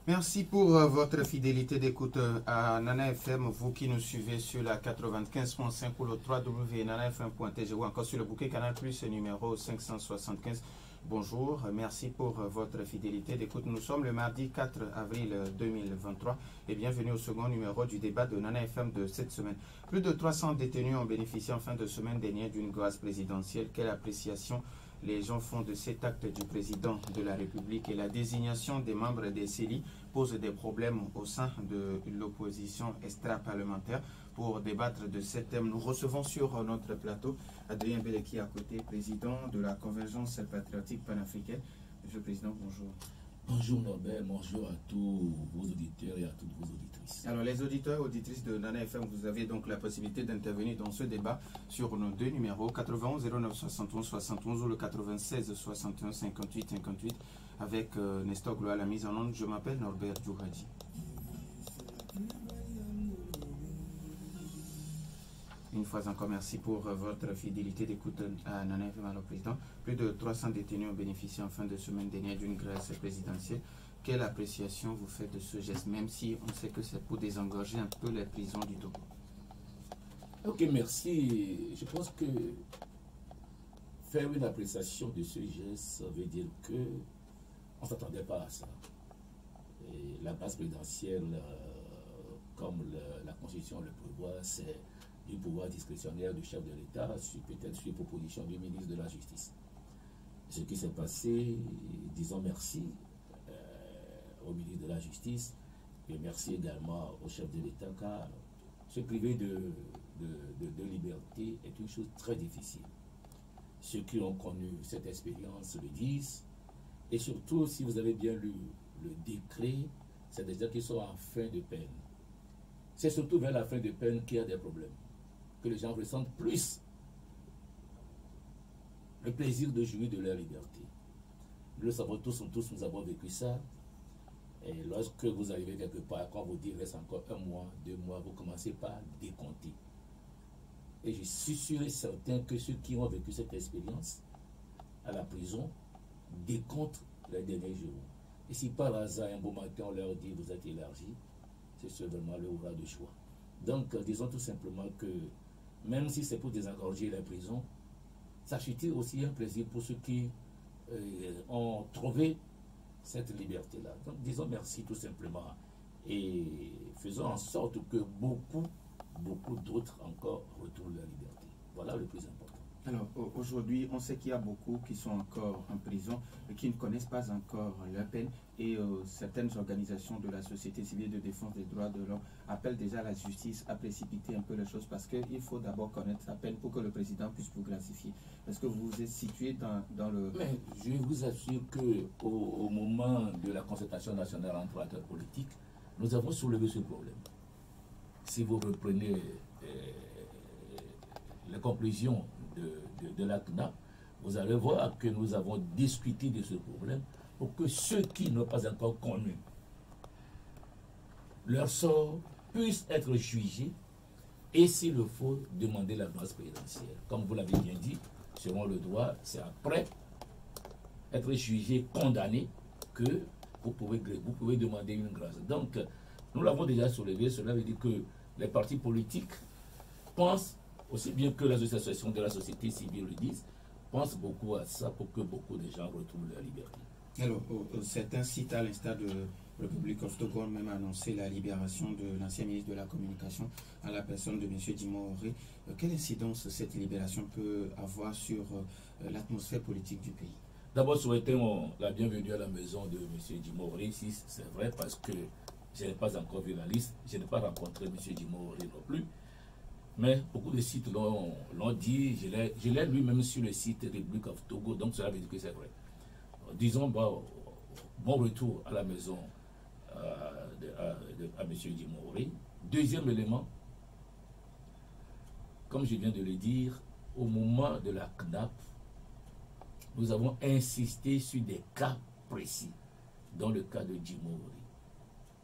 Merci pour votre fidélité d'écoute à Nana FM, vous qui nous suivez sur la 95.5 ou le www.nanafm.tg ou encore sur le bouquet Canal Plus numéro 575. Bonjour, merci pour votre fidélité d'écoute. Nous sommes le mardi 4 avril 2023 et bienvenue au second numéro du débat de Nana FM de cette semaine. Plus de 300 détenus ont bénéficié en fin de semaine dernière d'une grâce présidentielle. Quelle appréciation les gens font de cet acte du président de la République et la désignation des membres des CELI pose des problèmes au sein de l'opposition extra-parlementaire. Pour débattre de ce thème, nous recevons sur notre plateau Adrien Beleki à côté, président de la Convergence patriotique panafricaine. Monsieur le Président, bonjour. Bonjour Norbert, bonjour à tous vos auditeurs et à toutes vos auditrices. Alors les auditeurs et auditrices de Nana FM, vous avez donc la possibilité d'intervenir dans ce débat sur nos deux numéros, 91 09 71 71 ou le 96 61 58 58 avec Nestor Gloire à la mise en onde. Je m'appelle Norbert Djouradi. Une fois encore, merci pour votre fidélité d'écoute à Nana FM. Alors, Président, plus de 300 détenus ont bénéficié en fin de semaine dernière d'une grâce présidentielle. Quelle appréciation vous faites de ce geste, même si on sait que c'est pour désengorger un peu les prisons du Togo? Ok, merci. Je pense que faire une appréciation de ce geste, ça veut dire que on ne s'attendait pas à ça. Et la grâce présidentielle, comme la Constitution le prévoit, c'est du pouvoir discrétionnaire du chef de l'État, peut-être sur proposition du ministre de la Justice. Ce qui s'est passé, disons merci au ministre de la Justice et merci également au chef de l'État, car se priver de liberté est une chose très difficile. Ceux qui ont connu cette expérience le disent, et surtout si vous avez bien lu le décret, c'est des gens qui sont en fin de peine. C'est surtout vers la fin de peine qu'il y a des problèmes, que les gens ressentent plus le plaisir de jouir de leur liberté. Nous le savons tous, nous avons vécu ça. Et lorsque vous arrivez quelque part, quand vous dites reste encore 1 mois, 2 mois, vous commencez par décompter. Et je suis sûr et certain que ceux qui ont vécu cette expérience à la prison décomptent les derniers jours. Et si par hasard, un beau matin, on leur dit vous êtes élargi, c'est seulement le ouvrage de choix. Donc, disons tout simplement que même si c'est pour désengorger la prison, ça suscite aussi un plaisir pour ceux qui ont trouvé cette liberté-là. Donc, disons merci tout simplement et faisons en sorte que beaucoup d'autres encore retrouvent leur liberté. Voilà le plus important. Alors, aujourd'hui, on sait qu'il y a beaucoup qui sont encore en prison, qui ne connaissent pas encore leur peine, et certaines organisations de la société civile de défense des droits de l'homme appellent déjà la justice à précipiter un peu les choses, parce qu'il faut d'abord connaître sa peine pour que le président puisse vous gracifier. Est-ce que vous vous êtes situé dans le... Mais je vous assure qu'au moment de la concertation nationale entre acteurs politiques, nous avons soulevé ce problème. Si vous reprenez les conclusions de la CNAP, vous allez voir que nous avons discuté de ce problème pour que ceux qui n'ont pas encore connu leur sort puissent être jugés et s'il le faut, demander la grâce présidentielle. Comme vous l'avez bien dit, selon le droit, c'est après être jugé, condamné, que vous pouvez demander une grâce. Donc, nous l'avons déjà soulevé, cela veut dire que les partis politiques pensent, aussi bien que les associations de la société civile le disent, pensent beaucoup à ça pour que beaucoup de gens retrouvent leur liberté. Alors, certains citent à l'instar de République of Togo même annoncé la libération de l'ancien ministre de la Communication à la personne de M. Djimoré. Quelle incidence cette libération peut avoir sur l'atmosphère politique du pays? D'abord, souhaitons la bienvenue à la maison de M. Djimoré, si c'est vrai, parce que je n'ai pas encore vu la liste, je n'ai pas rencontré M. Djimoré non plus. Mais beaucoup de sites l'ont dit, je l'ai lu même sur le site République of Togo, donc cela veut dire que c'est vrai. Disons, bon retour à la maison à M. Djimoré. Deuxième élément, comme je viens de le dire, au moment de la CNAP, nous avons insisté sur des cas précis, dans le cas de Djimoré.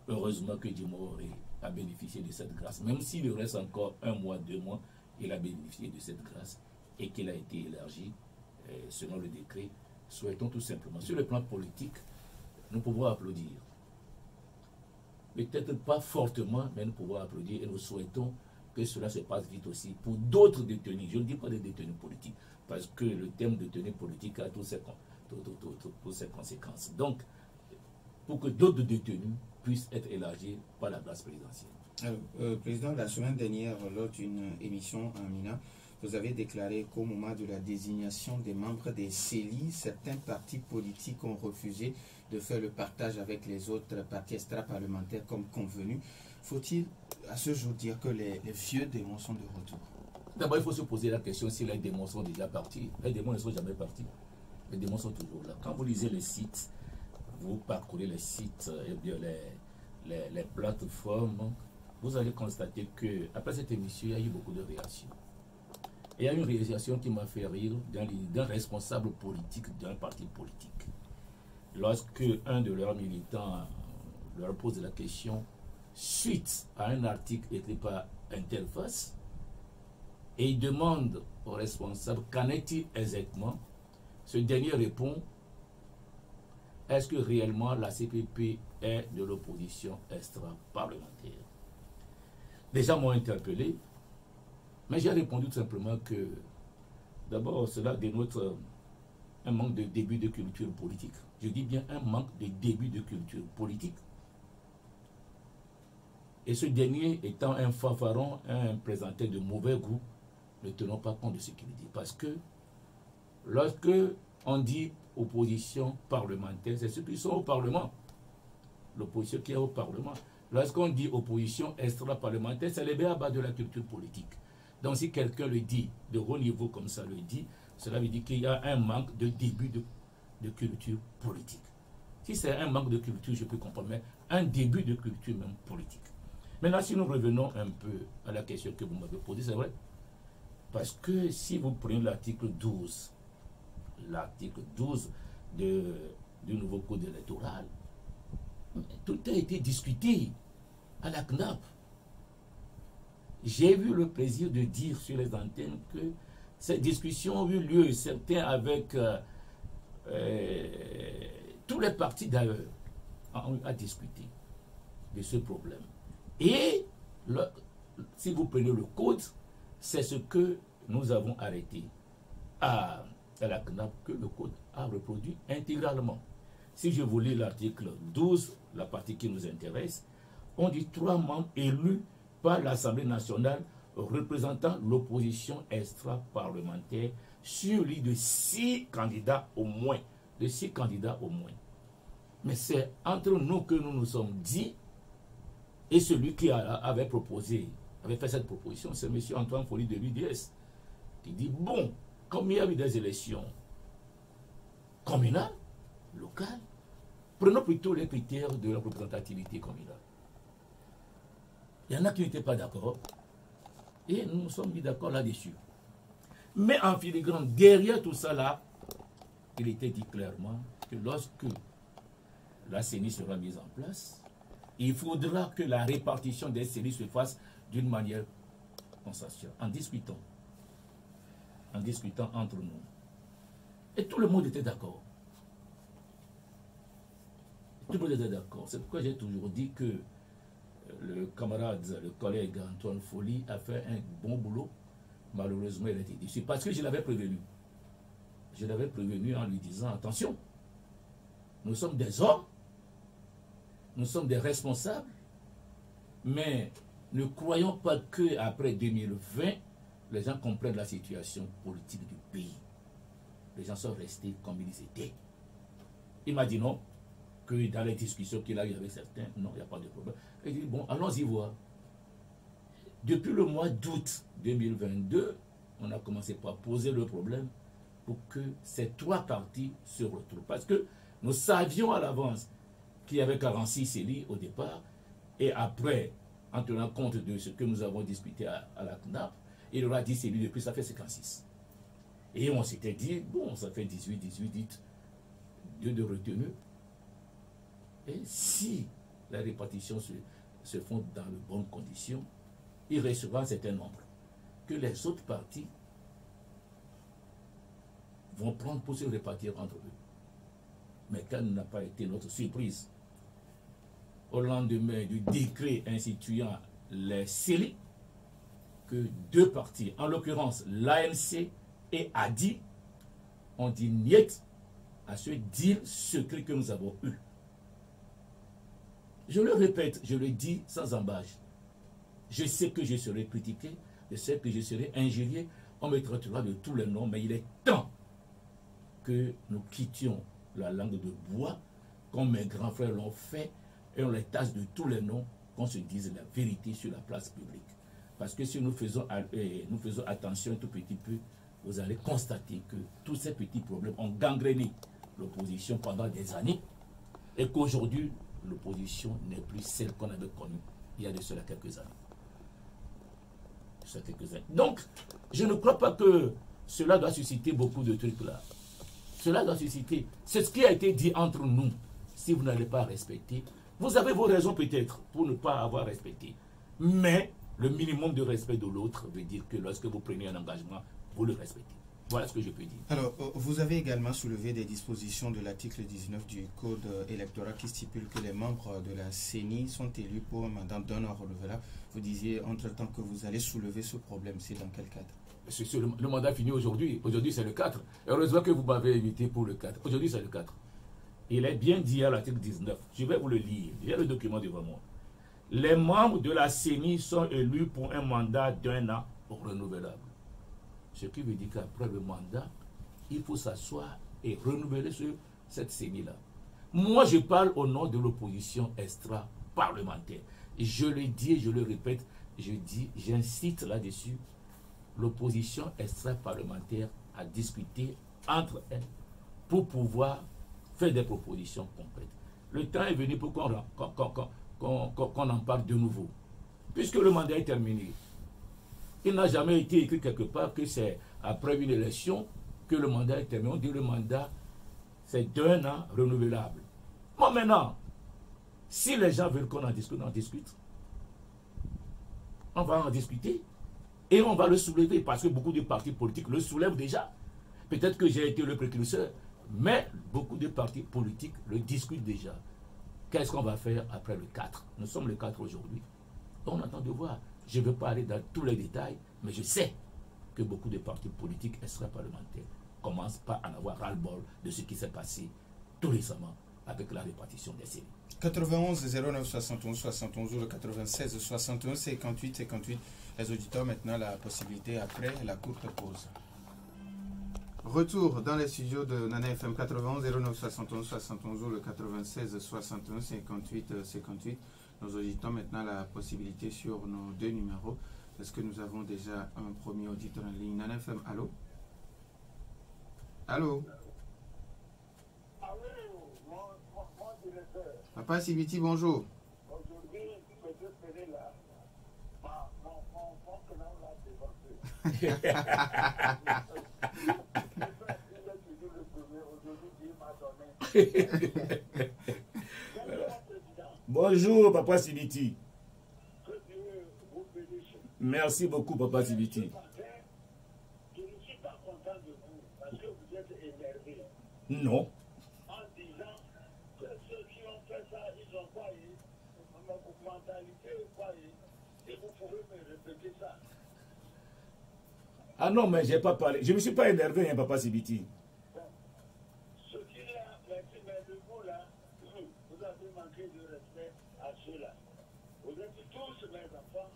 Heureusement que Djimoré a bénéficié de cette grâce, même s'il reste encore 1 mois, 2 mois, il a bénéficié de cette grâce et qu'il a été élargi selon le décret. Souhaitons tout simplement, sur le plan politique, nous pouvons applaudir. peut-être pas fortement, mais nous pouvons applaudir et nous souhaitons que cela se passe vite aussi pour d'autres détenus. Je ne dis pas des détenus politiques, parce que le terme de détenu politique a toutes ses conséquences. Donc, pour que d'autres détenus puissent être élargis par la grâce présidentielle. Alors, Président, la semaine dernière, lors d'une émission en Mina, vous avez déclaré qu'au moment de la désignation des membres des CELI, certains partis politiques ont refusé de faire le partage avec les autres partis extra-parlementaires comme convenu. Faut-il à ce jour dire que les vieux démons sont de retour? D'abord, il faut se poser la question si les démons sont déjà partis. Les démons ne sont jamais partis. Les démons sont toujours là. Quand vous lisez les sites, vous parcourez les sites, et bien les plateformes, vous allez constater qu'après cette émission, il y a eu beaucoup de réactions. Et il y a une réalisation qui m'a fait rire d'un responsable politique d'un parti politique. Lorsque un de leurs militants leur pose la question suite à un article écrit par Interface, et il demande au responsable qu'en est-il exactement, ce dernier répond: est-ce que réellement la CPP est de l'opposition extra-parlementaire? Les gens m'ont interpellé, mais j'ai répondu tout simplement que d'abord cela dénote un manque de début de culture politique. Je dis bien un manque de début de culture politique. Et ce dernier étant un fanfaron, un présentateur de mauvais goût, ne tenons pas compte de ce qu'il dit. Parce que lorsque on dit opposition parlementaire, c'est ceux qui sont au Parlement. L'opposition qui est au Parlement. Lorsqu'on dit opposition extra-parlementaire, c'est les béabas de la culture politique. Donc si quelqu'un le dit de haut niveau comme ça le dit, cela veut dire qu'il y a un manque de début de culture politique. Si c'est un manque de culture, je peux comprendre, mais un début de culture même politique. Maintenant, si nous revenons un peu à la question que vous m'avez posée, c'est vrai. Parce que si vous prenez l'article 12 du nouveau code électoral, tout a été discuté à la CNAP. J'ai eu le plaisir de dire sur les antennes que ces discussions ont eu lieu, certains avec tous les partis d'ailleurs, ont eu à discuter de ce problème. Et si vous prenez le code, c'est ce que nous avons arrêté à la CNAP, que le code a reproduit intégralement. Si je vous lis l'article 12, la partie qui nous intéresse, on dit 3 membres élus par l'Assemblée nationale représentant l'opposition extra-parlementaire sur l'île de 6 candidats au moins. De 6 candidats au moins. Mais c'est entre nous que nous nous sommes dit, et celui qui avait fait cette proposition, c'est M. Antoine Folie de l'UDS, qui dit, bon, comme il y a eu des élections communales, locales, prenons plutôt les critères de la représentativité communale. Il y en a qui n'étaient pas d'accord, et nous nous sommes mis d'accord là-dessus. Mais en filigrane, derrière tout ça là, il était dit clairement que lorsque la CENI sera mise en place, il faudra que la répartition des CENI se fasse d'une manière consensuelle, en discutant entre nous. Et tout le monde était d'accord. Tout le monde était d'accord. C'est pourquoi j'ai toujours dit que le camarade, le collègue Antoine Folie a fait un bon boulot. Malheureusement, il a été déçu. Parce que je l'avais prévenu. Je l'avais prévenu en lui disant, attention, nous sommes des hommes, nous sommes des responsables, mais ne croyons pas qu'après 2020, les gens comprennent la situation politique du pays. Les gens sont restés comme ils étaient. Il m'a dit non, que dans les discussions qu'il a eues avec certains, non, il n'y a pas de problème. Il dit, bon, allons-y voir. Depuis le mois d'août 2022, on a commencé par poser le problème pour que ces 3 partis se retrouvent. Parce que nous savions à l'avance qu'il y avait 46 CELI au départ, et après, en tenant compte de ce que nous avons discuté à la CNAP, il y aura 10 CELI depuis, ça fait 56. Et on s'était dit, bon, ça fait 18, 2 de retenue. Et si la répartition se font dans de bonnes conditions, il restera un certain nombre que les autres partis vont prendre pour se répartir entre eux. Mais quelle n'a pas été notre surprise au lendemain du décret instituant les CELI, que deux partis, en l'occurrence l'ANC et ADI, ont dit niet à ce deal secret que nous avons eu. Je le répète, je le dis sans embâche. Je sais que je serai critiqué, je sais que je serai injurié, on me traitera de tous les noms, mais il est temps que nous quittions la langue de bois, comme mes grands frères l'ont fait, et on les tasse de tous les noms, qu'on se dise la vérité sur la place publique. Parce que si nous faisons attention un tout petit peu, vous allez constater que tous ces petits problèmes ont gangréné l'opposition pendant des années, et qu'aujourd'hui, l'opposition n'est plus celle qu'on avait connue il y a de cela quelques années. Donc, je ne crois pas que cela doit susciter beaucoup de trucs là. Cela doit susciter. C'est ce qui a été dit entre nous. Si vous n'allez pas respecter, vous avez vos raisons peut-être pour ne pas avoir respecté. Mais le minimum de respect de l'autre veut dire que lorsque vous prenez un engagement, vous le respectez. Voilà ce que je peux dire. Alors, vous avez également soulevé des dispositions de l'article 19 du Code électoral qui stipule que les membres de la CENI sont élus pour un mandat d'un an renouvelable. Vous disiez entre-temps que vous allez soulever ce problème. C'est dans quel cadre? Le mandat finit aujourd'hui. Aujourd'hui, c'est le 4. Heureusement que vous m'avez invité pour le 4. Aujourd'hui, c'est le 4. Il est bien dit à l'article 19. Je vais vous le lire. Il y a le document devant moi. Les membres de la CENI sont élus pour un mandat d'un an renouvelable. Ce qui veut dire qu'après le mandat, il faut s'asseoir et renouveler cette CENI-là. Moi, je parle au nom de l'opposition extra-parlementaire. Je le dis et je le répète, j'incite là-dessus l'opposition extra-parlementaire à discuter entre elles pour pouvoir faire des propositions concrètes. Le temps est venu pour qu'on en parle de nouveau. Puisque le mandat est terminé, il n'a jamais été écrit quelque part que c'est après une élection que le mandat est terminé. On dit que le mandat, c'est d'un an renouvelable. Bon, maintenant, si les gens veulent qu'on en discute, on en discute. On va en discuter et on va le soulever parce que beaucoup de partis politiques le soulèvent déjà. Peut-être que j'ai été le précurseur, mais beaucoup de partis politiques le discutent déjà. Qu'est-ce qu'on va faire après le 4? Nous sommes le 4 aujourd'hui. On attend de voir. Je ne veux pas aller dans tous les détails, mais je sais que beaucoup de partis politiques extra-parlementaires commencent par en avoir ras-le-bol de ce qui s'est passé tout récemment avec la répartition des séries. 91 09 71 71 ou le 96 61 58 58. Les auditeurs maintenant la possibilité après la courte pause. Retour dans les studios de Nana FM 91 09 71 71 ou le 96 61 58 58. Nous auditons maintenant la possibilité sur nos deux numéros. Est-ce que nous avons déjà un premier auditeur en ligne? Nana FM, allô? Allô? Papa Sibiti, bonjour. Aujourd'hui, je peux espérer là. Mon canal l'a développé. Bonjour, Papa Sibiti. Merci beaucoup, Papa Sibiti. Je ne suis pas content de vous parce que vous êtes énervé. Non. En disant que ceux qui ont fait ça, ils ont quoi une mentalité ou quoi. Et vous pouvez me répéter ça. Ah non, mais je n'ai pas parlé. Je ne me suis pas énervé, hein, Papa Sibiti. Bon. Ce qu'il y a, mais le mot là, vous avez manqué de respect à ceux-là. Vous êtes tous mes enfants,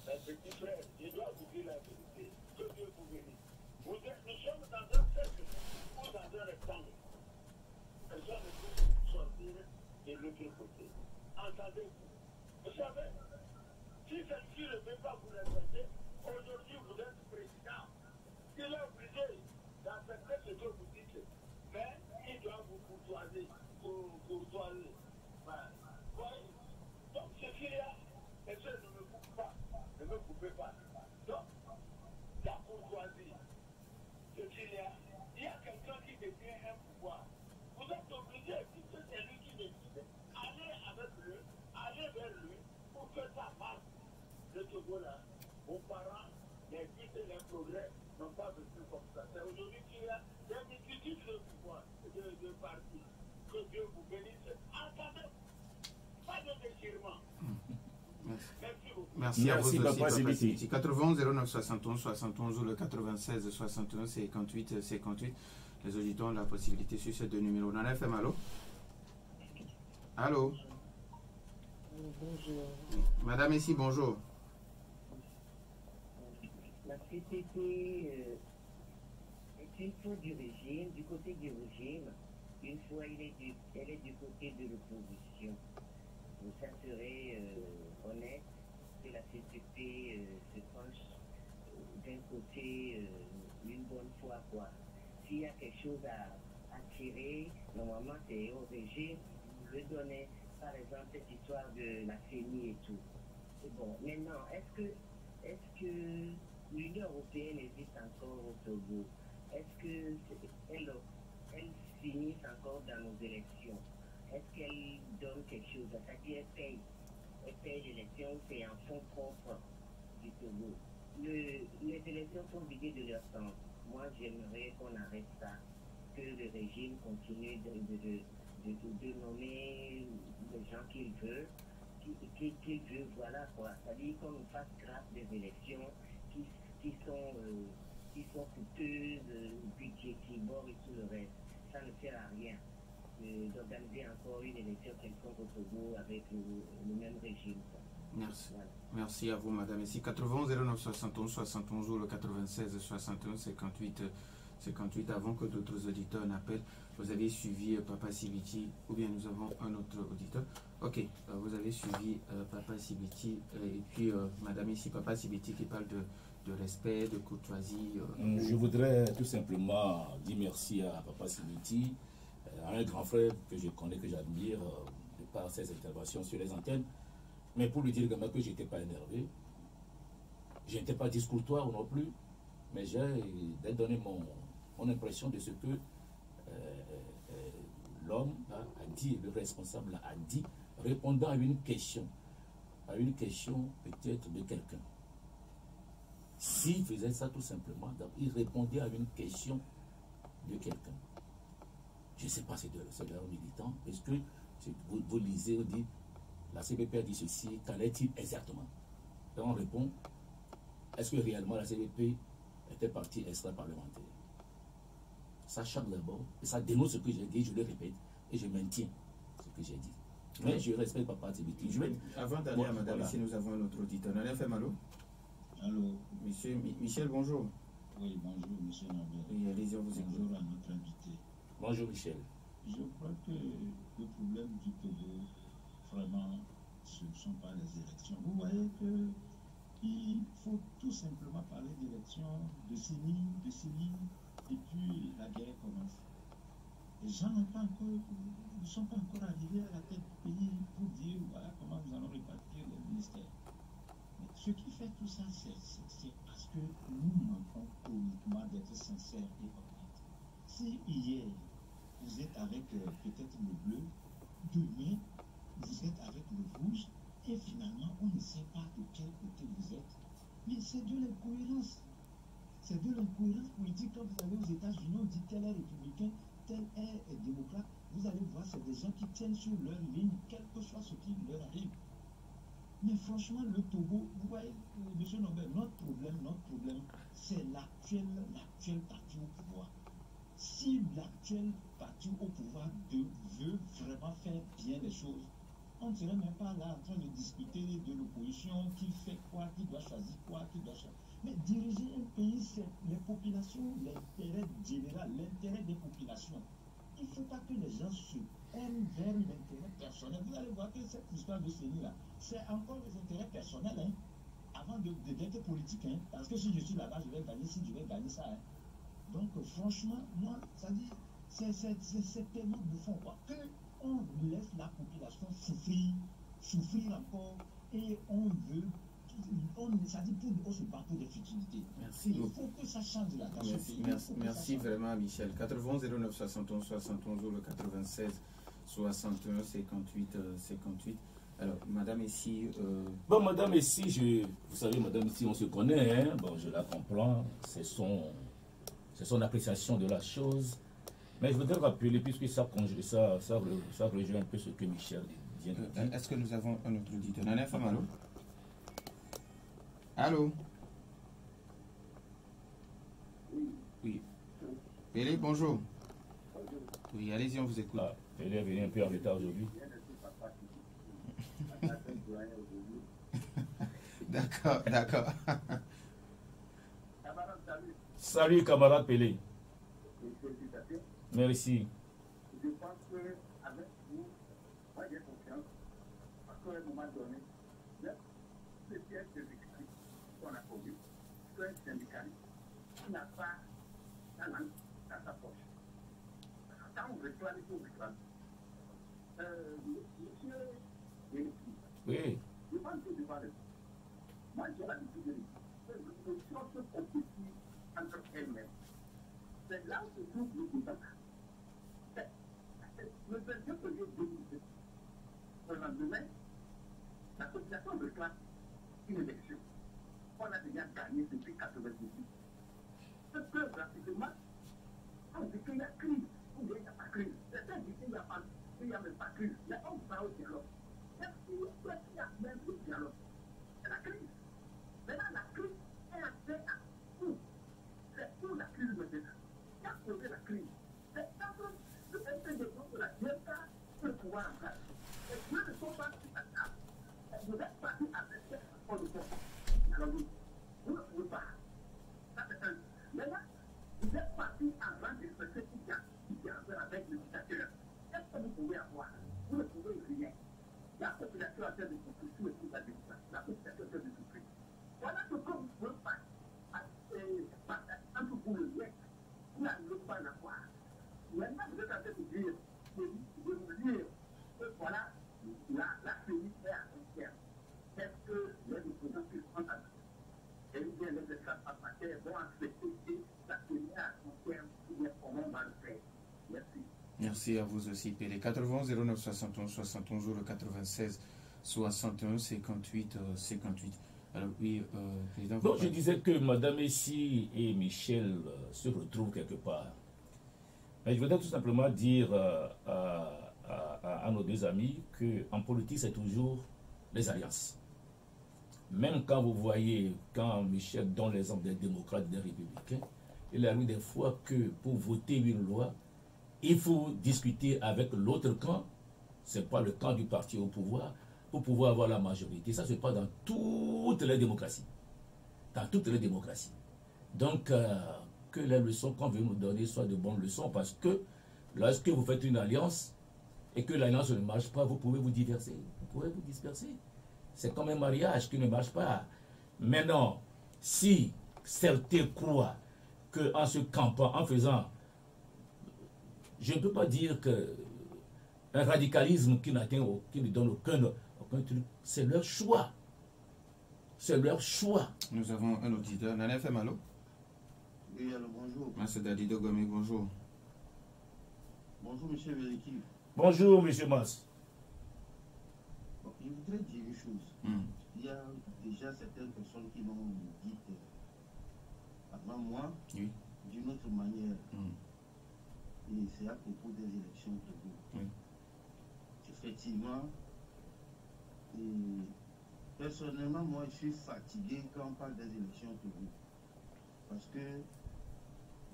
mes petits frères. Je dois vous dire la vérité. Que Dieu vous bénisse. Nous sommes dans un cercle ou dans un rectangle. Personne ne peut sortir de l'autre côté. Entendez-vous? Vous savez, si celle-ci ne veut pas vous respecter, aujourd'hui vous êtes président. Il est obligé d'accepter ce que vous dites, mais il doit vous courtoiser. Donc ce qu'il y a, monsieur ne me coupe pas, ne me coupez pas. Donc, la courtoisie, ce qu'il y a, il y a quelqu'un qui détient un pouvoir. Vous êtes obligé, puisque c'est lui qui décide, aller avec lui, aller vers lui, pour que ça marche. Le Togo-là, vos parents, les buts et les progrès n'ont pas vécu comme ça. C'est aujourd'hui qu'il y a des multitudes de pouvoirs, de partis. Que Dieu vous bénisse. Entendez, pas de Merci à vous aussi, Papa Sibiti. 91 09 71 71 ou le 96 61 58 58. Les auditeurs ont la possibilité sur ces deux numéros. Nana FM, allô? Allô? Bonjour. Madame ici, bonjour. La CPP est une fois du régime, du côté du régime, une fois elle est du côté de l'opposition. Donc ça serait honnête que la CPP se penche d'un côté une bonne fois, quoi. S'il y a quelque chose à tirer, normalement c'est au régime, vous le donnez, par exemple cette histoire de la CENI et tout. C'est bon. Maintenant, est-ce que l'Union européenne existe encore au Togo? Est-ce qu'elle s'immisce encore dans nos élections? Est-ce qu'elle donne quelque chose? C'est-à-dire elle paye l'élection, c'est en fonds propres du Togo. Les élections sont vidées de leur sens. Moi, j'aimerais qu'on arrête ça, que le régime continue de nommer les gens qu'il veut, voilà quoi. C'est-à-dire qu'on nous fasse grâce des élections qui sont coûteuses, budgétivores et tout le reste. Ça ne sert à rien d'organiser encore une élection quelconque au Togo avec le même régime. Merci. Voilà. Merci à vous, madame. Ici, 91 09 71 71 ou le 96 61 58 58. Avant que d'autres auditeurs n'appellent, vous avez suivi Papa Sibiti, ou bien nous avons un autre auditeur. Ok, vous avez suivi Papa Sibiti, et puis madame ici, Papa Sibiti qui parle de respect, de courtoisie. Je voudrais tout simplement dire merci à Papa Sibiti, à un grand frère que je connais, que j'admire, de par ses interventions sur les antennes. Mais pour lui dire également que je n'étais pas énervé, je n'étais pas discourtois non plus, mais j'ai donné mon impression de ce que l'homme a dit, le responsable a dit, répondant à une question peut-être de quelqu'un. S'il faisait ça tout simplement, il répondait à une question de quelqu'un. Je ne sais pas, c'est de leur militant. Est-ce que vous lisez, on dit, la CPP a dit ceci, qu'en est-il exactement? Et on répond, est-ce que réellement la CPP était partie extra-parlementaire? Ça choque d'abord, et ça dénonce ce que j'ai dit, je le répète, et je maintiens ce que j'ai dit. Mais je respecte Papa Sibiti. Avant d'aller à madame, ici nous avons un autre auditeur. Nana FM, allô? Allô? Monsieur Michel, bonjour. Oui, bonjour, monsieur Norbert. Oui, allez-y, on vous écoute. Bonjour à notre invité. Bonjour Michel. Je crois que le problème du Togo, vraiment, ce ne sont pas les élections. Vous voyez qu'il faut tout simplement parler d'élections, de CENI, et puis la guerre commence. Les gens ne sont pas encore arrivés à la tête du pays pour dire voilà comment nous allons répartir les ministères. Mais ce qui fait tout ça, c'est parce que nous manquons politiquement d'être sincères et honnêtes. Si hier, vous êtes avec peut-être le bleu, demain, vous êtes avec le rouge, et finalement, on ne sait pas de quel côté vous êtes. Mais c'est de l'incohérence. C'est de l'incohérence politique. Quand vous allez aux États-Unis, on dit tel est républicain, tel est démocrate. Vous allez voir, c'est des gens qui tiennent sur leur ligne, quel que soit ce qui leur arrive. Mais franchement, le Togo, vous voyez, M. Norbert, notre problème, c'est l'actuel parti au pouvoir. Si l'actuel parti au pouvoir veut vraiment faire bien les choses, on ne serait même pas là en train de discuter de l'opposition, qui fait quoi, qui doit choisir quoi, qui doit choisir. Mais diriger un pays, c'est les populations, l'intérêt général, l'intérêt des populations. Il ne faut pas que les gens se aiment vers l'intérêt personnel. Vous allez voir que cette histoire de CENI-là, c'est encore des intérêts personnels, hein, avant d'être politique. Hein, parce que si je suis là-bas, je vais gagner ci, je vais gagner ça. Hein. Donc, franchement, moi, ça dit, c'est tellement bouffon, quoi. On laisse la population souffrir encore, et on veut, ça dit, on se bat pour des futilités. Merci. Il faut que ça change là dans ce pays. Merci vraiment, Michel. 91 09 71 71 ou le 96 61 58 58. Alors, madame ici. Bon, madame ici, vous savez, madame ici, on se connaît, hein? Bon, je la comprends, c'est son appréciation de la chose. Mais je voudrais rappeler, puisque ça rejoint un peu ce que Michel vient de dire. Est-ce que nous avons un autre auditeur? Nana FM, allô? Allô? Oui. Pélé, bonjour. Oui, allez-y, on vous écoute. Ah, Pélé est venu un peu en retard aujourd'hui. D'accord, d'accord. Salut camarade Pélé. Merci. Je pense qu'avec vous, moi j'ai confiance, parce qu'à un moment donné, le siège syndicaliste qu'on a connu, c'est un syndicaliste qui n'a pas la langue dans sa poche. Quand on réclame, il faut réclamer. Monsieur Denis, Oui. je pense que je parle. Moi j'ai l'habitude de dire, l'opposition se compétit entre elles-mêmes. C'est là où se trouve le débat. Le 22 février 2002, le lendemain, la population réclame une élection. On a déjà gagné depuis 1998. Ce que, pratiquement, on dit qu'il y a crise, ou il n'y a pas crise. Certains disent qu'il n'y a même pas crise. Mais on va au dialogue. Est-ce qu'il y a même le dialogue? C'est la crise. Maintenant, la crise est assez à où? C'est où la crise maintenant? Qui a posé la crise? C'est quand le MP de la DMK peut pouvoir en place. Et Dieu ne sont pas sur la table. Vous êtes parti avec cette façon de faire. Alors vous ne pouvez pas. Ça c'est un. Maintenant, vous êtes parti avant d'expresser tout ça, qui est en faire avec le dictateur. Qu'est-ce que vous pouvez avoir? Vous ne pouvez rien. La population a fait de souffrir, tout et tout ça, la population a fait de souffrir. Voilà ce que vous pouvez faire. Entre vous le lien, vous n'arrivez pas à l'avoir. Maintenant, vous êtes en train de dire, de nous dire que voilà, la CENI est à long terme. Est-ce que les opposants qui sont en et bien les extraparlementaires vont accepter que la CENI est à long terme ou bien comment on va le faire? Merci. Merci à vous aussi, Pélé. 91 09 71 71 96 61 58 58. Alors oui, président. Donc je disais que Madame Essie et Michel se retrouvent quelque part. Mais je voudrais tout simplement dire à nos deux amis qu'en politique, c'est toujours les alliances. Même quand vous voyez, quand Michel donne l'exemple des démocrates et des républicains, il a eu des fois que pour voter une loi, il faut discuter avec l'autre camp, ce n'est pas le camp du parti au pouvoir, pour pouvoir avoir la majorité. Ça, ce n'est pas dans toutes les démocraties. Dans toutes les démocraties. Donc, que les leçons qu'on veut nous donner soient de bonnes leçons, parce que lorsque vous faites une alliance et que l'alliance ne marche pas, vous pouvez vous diverser, vous pouvez vous disperser. C'est comme un mariage qui ne marche pas. Maintenant, si certains croient qu'en se campant, en faisant, je ne peux pas dire que un radicalisme qui ne donne aucun truc, c'est leur choix. C'est leur choix. Nous avons un auditeur. Nana FM, allô? Oui, alors bonjour. Monsieur Dadido Gomi, bonjour. Bonjour, monsieur Véliki. Bonjour, monsieur Mas. Bon, je voudrais dire une chose. Il y a déjà certaines personnes qui l'ont dit avant moi, oui, d'une autre manière. Et c'est à propos des élections au Togo. Oui. Effectivement, et personnellement, moi, je suis fatigué quand on parle des élections au Togo. Parce que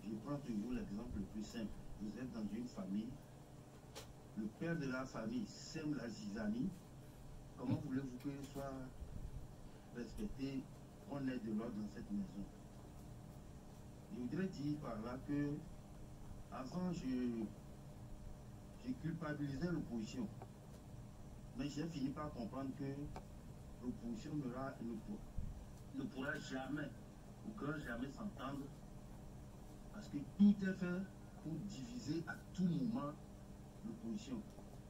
je prends toujours l'exemple le plus simple. Vous êtes dans une famille, le père de la famille sème la zizanie. Comment voulez-vous que soit respecté, qu'on ait de l'ordre dans cette maison? Je voudrais dire par là que avant, je culpabilisais l'opposition. Mais j'ai fini par comprendre que l'opposition ne pourra jamais, ou grand jamais s'entendre, parce que tout est fait pour diviser à tout moment l'opposition.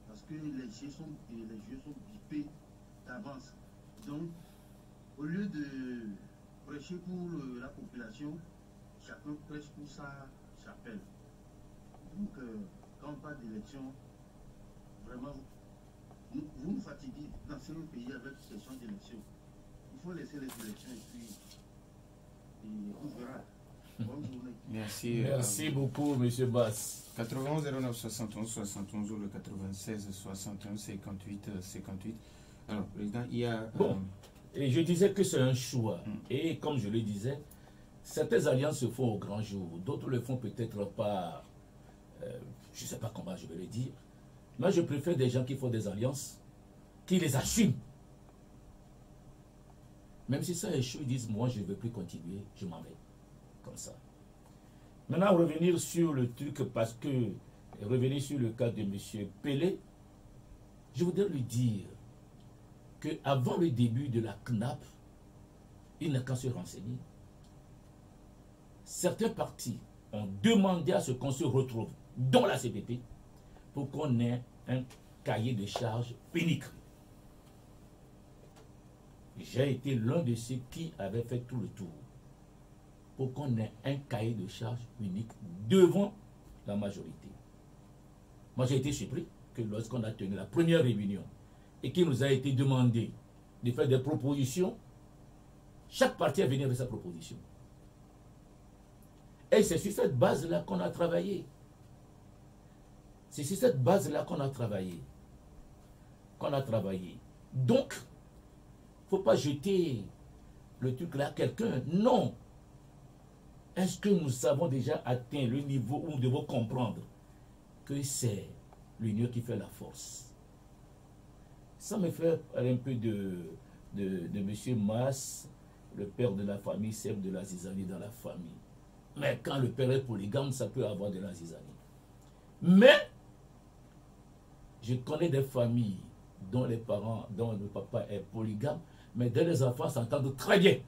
Parce que les jeux sont bipés d'avance. Donc, au lieu de prêcher pour la population, chacun prêche pour sa chapelle. Donc, quand on parle d'élection, vraiment, vous nous fatiguez dans ce pays avec question d'élection. Il faut laisser les élections et puis on verra. Bonne journée. Merci. Merci beaucoup, monsieur Bass. 91 09 71 71 ou le 96 61 58 58. Alors, président, il y a. Bon, Et je disais que c'est un choix. Et comme je le disais, certaines alliances se font au grand jour. D'autres le font peut-être pas, je ne sais pas comment je vais le dire. Moi, je préfère des gens qui font des alliances, qui les assument. Même si ça échoue, ils disent, moi, je ne veux plus continuer, je m'en vais. Comme ça. Maintenant, revenir sur le truc, parce que, revenir sur le cas de M. Pelé, je voudrais lui dire qu'avant le début de la CNAP, il n'a qu'à se renseigner. Certains partis ont demandé à ce qu'on se retrouve dans la CPP pour qu'on ait un cahier de charges unique. J'ai été l'un de ceux qui avait fait tout le tour pour qu'on ait un cahier de charges unique devant la majorité. Moi, j'ai été surpris que lorsqu'on a tenu la première réunion et qu'il nous a été demandé de faire des propositions, chaque parti est venu avec sa proposition. Et c'est sur cette base-là qu'on a travaillé. C'est sur cette base-là qu'on a travaillé. Donc, il ne faut pas jeter le truc là à quelqu'un. Non. Est-ce que nous avons déjà atteint le niveau où nous devons comprendre que c'est l'union qui fait la force? Ça me fait un peu de M. Mas, le père de la famille, chef de la zizanie dans la famille. Mais quand le père est polygame, ça peut avoir de la zizanie. Mais, je connais des familles dont les parents, dont le papa est polygame, mais dont les enfants s'entendent très bien.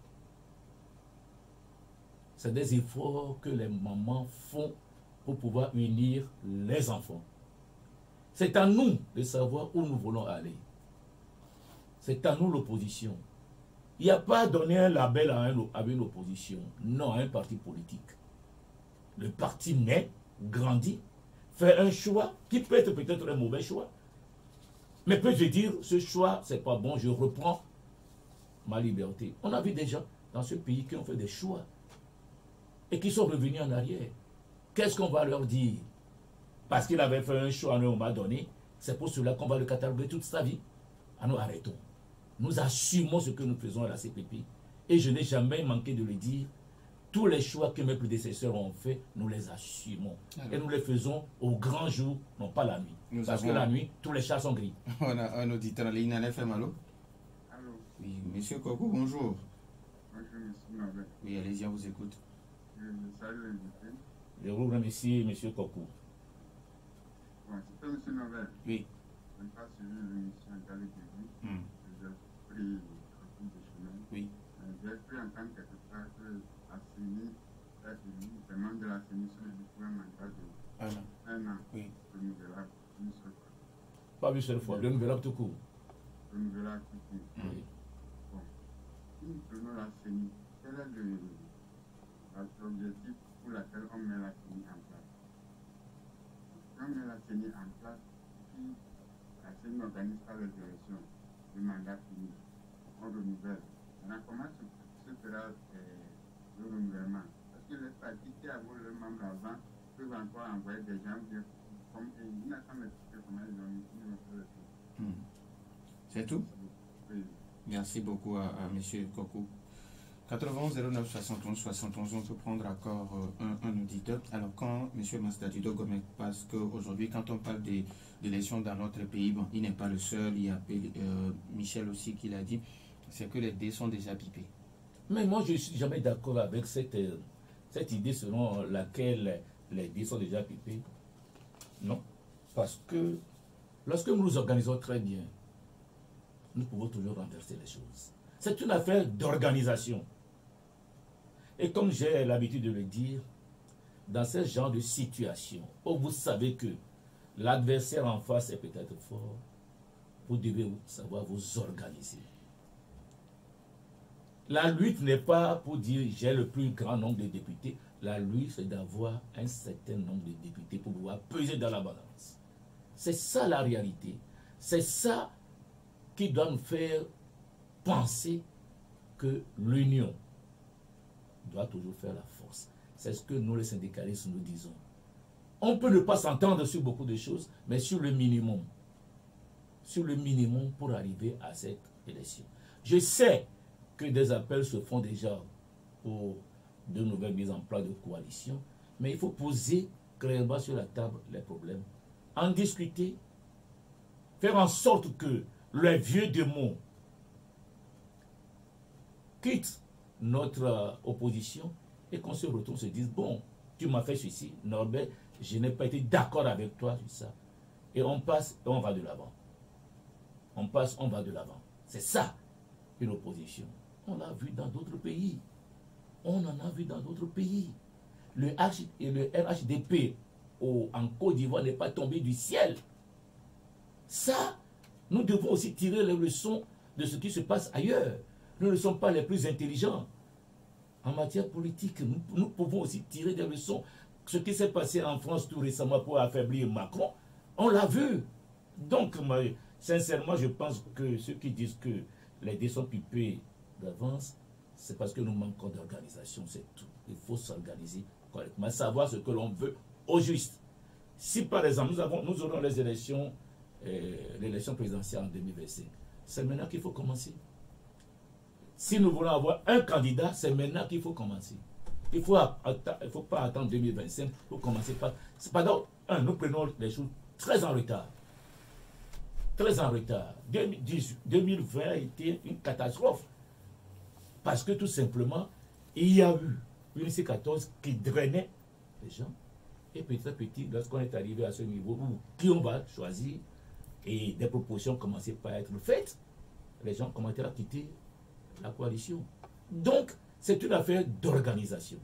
C'est des efforts que les mamans font pour pouvoir unir les enfants. C'est à nous de savoir où nous voulons aller. C'est à nous l'opposition. Il n'y a pas à donner un label à une opposition. Non, à un parti politique. Le parti naît, grandit, fait un choix qui peut être peut-être un mauvais choix. Mais peut-je dire, ce choix, c'est pas bon, je reprends ma liberté. On a vu des gens dans ce pays qui ont fait des choix et qui sont revenus en arrière. Qu'est-ce qu'on va leur dire? Parce qu'il avait fait un choix à un moment donné, c'est pour cela qu'on va le cataloguer toute sa vie. Ah, nous arrêtons. Nous assumons ce que nous faisons à la CPP. Et je n'ai jamais manqué de le dire. Tous les choix que mes prédécesseurs ont fait, nous les assumons. Alors, et nous les faisons au grand jour, non pas la nuit. Parce que la nuit, tous les chats sont gris. On a un auditeur en ligne à l'FM, allô? Allô? Oui, monsieur Kokou, bonjour. Bonjour, monsieur Nobel. Oui, allez-y, on vous écoute. Je salue l'invité. Je vous remercie, monsieur Kokou. Bon, c'était monsieur Nobel. Oui. Je n'ai pas suivi l'émission dans le début. J'ai pris beaucoup de chemin. Oui. J'ai pris en tant quelque part que la CENI est élu, les membres de la CENI sont élus pour un mandat de un an. Oui. Renouvelable une seule fois. Pas une seule fois, renouvelable tout court. Renouvelable tout court. Oui. Bon. Si nous prenons la CENI, quel est l'objectif pour lequel on met la CENI en place? On met la CENI en place, puis la CENI n'organise pas les élections, le mandat fini, on renouvelle. Maintenant, comment se fera le renouvellement? Parce que les partis qui avaient leurs membres avant peuvent encore envoyer des gens, comme il n'a qu'à m'expliquer comment ils ont fait le truc. C'est tout? Oui. Merci beaucoup à M. Kokou. 91 09 71 71, on peut prendre encore un auditeur. Alors quand M. Mastadido Gomek, parce qu'aujourd'hui quand on parle d'élections dans notre pays, bon, il n'est pas le seul, il y a Michel aussi qui l'a dit, c'est que les dés sont déjà pipés. Mais moi je ne suis jamais d'accord avec cette idée selon laquelle les dés sont déjà pipés. Non, parce que lorsque nous nous organisons très bien, nous pouvons toujours renverser les choses. C'est une affaire d'organisation. Et comme j'ai l'habitude de le dire, dans ce genre de situation, où vous savez que l'adversaire en face est peut-être fort, vous devez savoir vous organiser. La lutte n'est pas pour dire j'ai le plus grand nombre de députés. La lutte, c'est d'avoir un certain nombre de députés pour pouvoir peser dans la balance. C'est ça la réalité. C'est ça qui doit nous faire penser que l'union doit toujours faire la force. C'est ce que nous, les syndicalistes, nous disons. On peut ne pas s'entendre sur beaucoup de choses, mais sur le minimum. Sur le minimum pour arriver à cette élection. Je sais que des appels se font déjà pour de nouvelles mises en place de coalitions, mais il faut poser clairement sur la table les problèmes, en discuter, faire en sorte que les vieux démons quittent notre opposition et qu'on se retrouve, se dise, bon, tu m'as fait ceci, Norbert, je n'ai pas été d'accord avec toi sur ça. Et on passe et on va de l'avant. On passe, on va de l'avant. C'est ça, une opposition. On l'a vu dans d'autres pays. On en a vu dans d'autres pays. Le RHDP en Côte d'Ivoire n'est pas tombé du ciel. Ça, nous devons aussi tirer les leçons de ce qui se passe ailleurs. Nous ne sommes pas les plus intelligents. En matière politique, nous pouvons aussi tirer des leçons. Ce qui s'est passé en France tout récemment pour affaiblir Macron, on l'a vu. Donc, sincèrement, je pense que ceux qui disent que les dés sont pipés d'avance, c'est parce que nous manquons d'organisation, c'est tout. Il faut s'organiser correctement, savoir ce que l'on veut au juste. Si par exemple, nous aurons les élections, l'élection présidentielle en 2025, c'est maintenant qu'il faut commencer. Si nous voulons avoir un candidat, c'est maintenant qu'il faut commencer. Il ne faut pas attendre 2025 pour commencer par... C'est pas donc, nous prenons les choses très en retard. Très en retard. 2020 a été une catastrophe. Parce que tout simplement, il y a eu une C14 qui drainait les gens. Et petit à petit, lorsqu'on est arrivé à ce niveau où qui on va choisir, et des propositions commençaient par être faites, les gens commençaient à quitter la coalition. Donc, c'est une affaire d'organisation.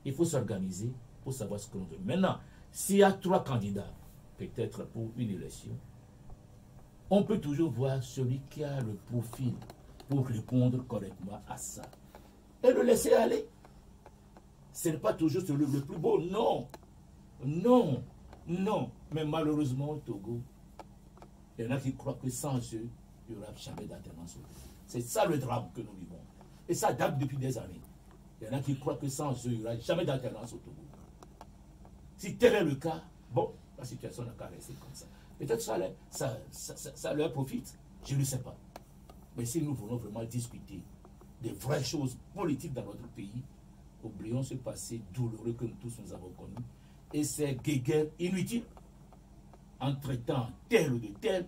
Il faut s'organiser pour savoir ce que l'on veut. Maintenant, s'il y a 3 candidats, peut-être pour une élection, on peut toujours voir celui qui a le profil pour répondre correctement à ça. Et le laisser aller. Ce n'est pas toujours celui le plus beau, non. Non, non. Mais malheureusement, au Togo, il y en a qui croient que sans eux, il n'y aura jamais d'alternance. C'est ça le drame que nous vivons. Et ça date depuis des années. Il y en a qui croient que sans eux, il n'y aura jamais d'alternance au Togo. Si tel est le cas, bon, la situation n'a qu'à rester comme ça. Peut-être ça leur profite, je ne sais pas. Mais si nous voulons vraiment discuter des vraies choses politiques dans notre pays, oublions ce passé douloureux que nous tous nous avons connu et ces guéguerres inutiles en traitant tel ou de tel.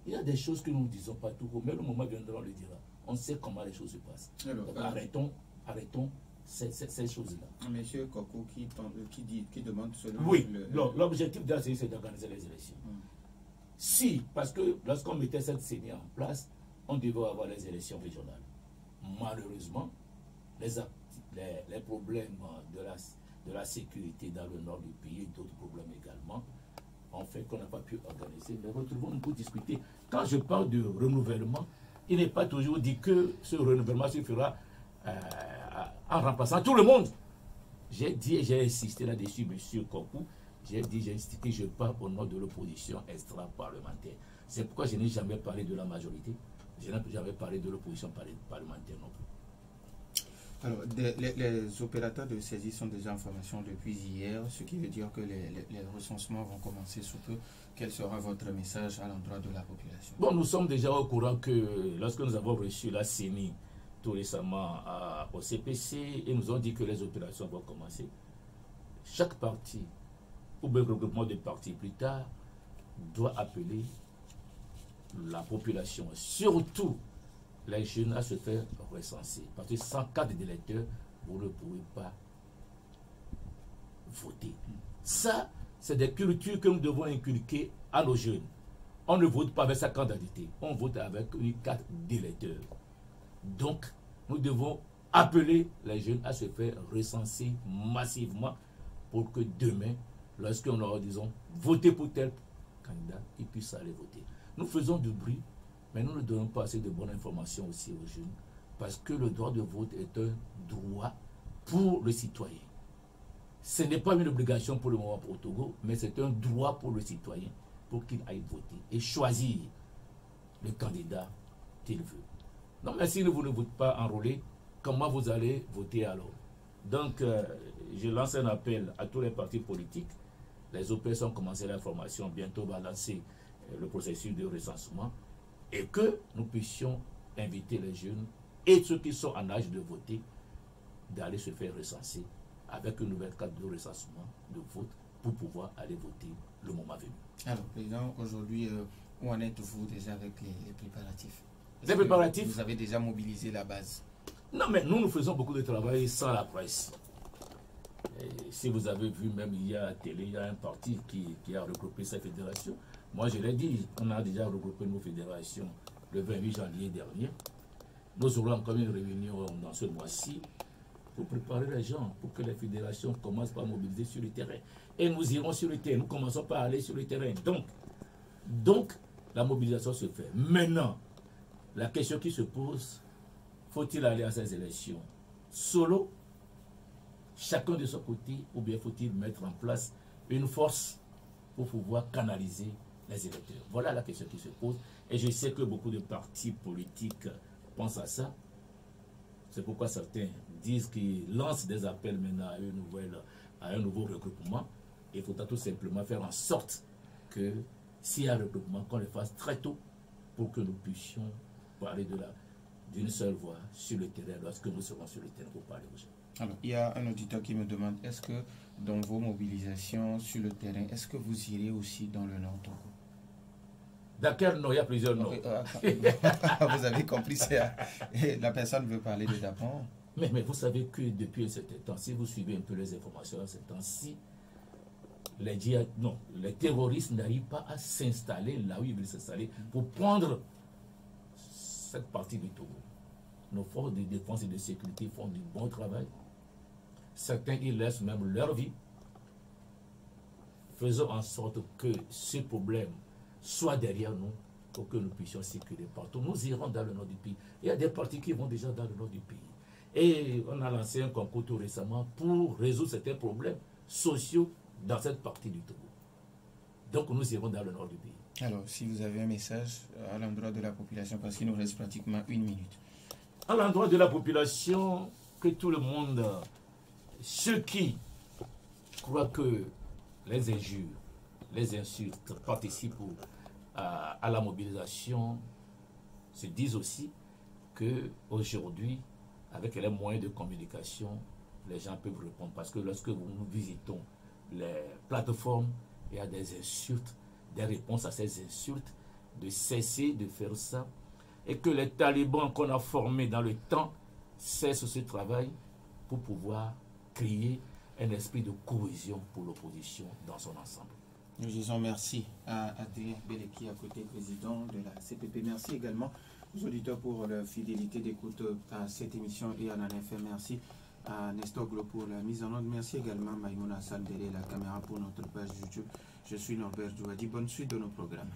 Il y a des choses que nous ne disons pas tout haut, mais le moment viendra, on le dira. On sait comment les choses se passent. Alors, donc, arrêtons ces choses-là. Monsieur Koko qui demande cela. Oui, l'objectif de la CENI, c'est d'organiser les élections. Si, parce que lorsqu'on mettait cette CENI en place, on devait avoir les élections régionales. Malheureusement, les problèmes de la sécurité dans le nord du pays et d'autres problèmes également ont fait qu'on n'a pas pu organiser. Mais retrouvons-nous pour discuter. Quand je parle de renouvellement, il n'est pas toujours dit que ce renouvellement se fera en remplaçant tout le monde. J'ai dit et j'ai insisté là-dessus, M. Kokou. J'ai insisté, je parle au nom de l'opposition extra-parlementaire. C'est pourquoi je n'ai jamais parlé de la majorité. Je n'ai jamais parlé de l'opposition parlementaire non plus. Alors, les opérateurs de saisie sont déjà en formation depuis hier, ce qui veut dire que les recensements vont commencer sous peu. Quel sera votre message à l'endroit de la population? Bon, nous sommes déjà au courant que lorsque nous avons reçu la CENI tout récemment au CPC, et nous ont dit que les opérations vont commencer, chaque parti, ou bien regroupement de partis plus tard, doit appeler la population, surtout les jeunes, à se faire recenser. Parce que sans carte d'électeur, vous ne pouvez pas voter. Ça, c'est des cultures que nous devons inculquer à nos jeunes. On ne vote pas avec sa carte d'identité, on vote avec une carte d'électeur. Donc, nous devons appeler les jeunes à se faire recenser massivement pour que demain, lorsqu'on aura, disons, voté pour tel candidat, ils puissent aller voter. Nous faisons du bruit, mais nous ne donnons pas assez de bonnes informations aussi aux jeunes, parce que le droit de vote est un droit pour le citoyen. Ce n'est pas une obligation pour le moment pour Togo, mais c'est un droit pour le citoyen pour qu'il aille voter et choisir le candidat qu'il veut. Non, mais si vous ne votez pas enrôlé, comment vous allez voter alors? Donc, je lance un appel à tous les partis politiques. Les OPS ont commencé la formation, bientôt on va lancer le processus de recensement et que nous puissions inviter les jeunes et ceux qui sont en âge de voter d'aller se faire recenser avec une nouvelle carte de recensement de vote pour pouvoir aller voter le moment venu. Alors, Président, aujourd'hui, où en êtes-vous déjà avec les préparatifs? Les préparatifs? Vous avez déjà mobilisé la base? Non, mais nous faisons beaucoup de travail sans la presse. Et si vous avez vu, même il y a à la télé, il y a un parti qui a regroupé sa fédération. Moi, je l'ai dit, on a déjà regroupé nos fédérations le 28 janvier dernier. Nous aurons encore une réunion dans ce mois-ci pour préparer les gens, pour que les fédérations commencent par mobiliser sur le terrain. Et nous irons sur le terrain, nous commençons par aller sur le terrain. Donc la mobilisation se fait. Maintenant, la question qui se pose, faut-il aller à ces élections solo, chacun de son côté, ou bien faut-il mettre en place une force pour pouvoir canaliser les électeurs? Voilà la question qui se pose. Et je sais que beaucoup de partis politiques pensent à ça. C'est pourquoi certains disent qu'ils lancent des appels maintenant à un nouveau regroupement. Il faudra tout simplement faire en sorte que s'il y a un regroupement, qu'on le fasse très tôt pour que nous puissions parler d'une seule voix sur le terrain lorsque nous serons sur le terrain pour parler aux gens. Alors, il y a un auditeur qui me demande, est-ce que dans vos mobilisations sur le terrain, est-ce que vous irez aussi dans le Nord Togo? Dans quel Nord? Il y a plusieurs Nord. Vous avez compris, la personne veut parler de Dapon. Mais vous savez que depuis un certain temps, si vous suivez un peu les informations à ce temps-ci, les terroristes n'arrivent pas à s'installer là où ils veulent s'installer pour prendre cette partie du Togo. Nos forces de défense et de sécurité font du bon travail. Certains y laissent même leur vie. Faisons en sorte que ce problème soit derrière nous pour que nous puissions circuler partout. Nous irons dans le nord du pays. Il y a des partis qui vont déjà dans le nord du pays. Et on a lancé un concours tout récemment pour résoudre certains problèmes sociaux dans cette partie du Togo. Donc nous irons dans le nord du pays. Alors, si vous avez un message à l'endroit de la population, parce qu'il nous reste pratiquement 1 minute. À l'endroit de la population, que tout le monde, ceux qui croient que les injures, les insultes participent à la mobilisation, se disent aussi qu'aujourd'hui, avec les moyens de communication, les gens peuvent répondre. Parce que lorsque nous visitons les plateformes, il y a des insultes, des réponses à ces insultes, de cesser de faire ça. Et que les talibans qu'on a formés dans le temps cessent ce travail pour pouvoir créer un esprit de cohésion pour l'opposition dans son ensemble. Nous disons merci à Adrien Beleki, à côté président de la CPP. Merci également aux auditeurs pour leur fidélité d'écoute à cette émission et à NANEFM. Merci à Nestor Glo pour la mise en ordre. Merci également à Maïmouna Hassan derrière la caméra pour notre page YouTube. Je suis Norbert Douadi. Bonne suite de nos programmes.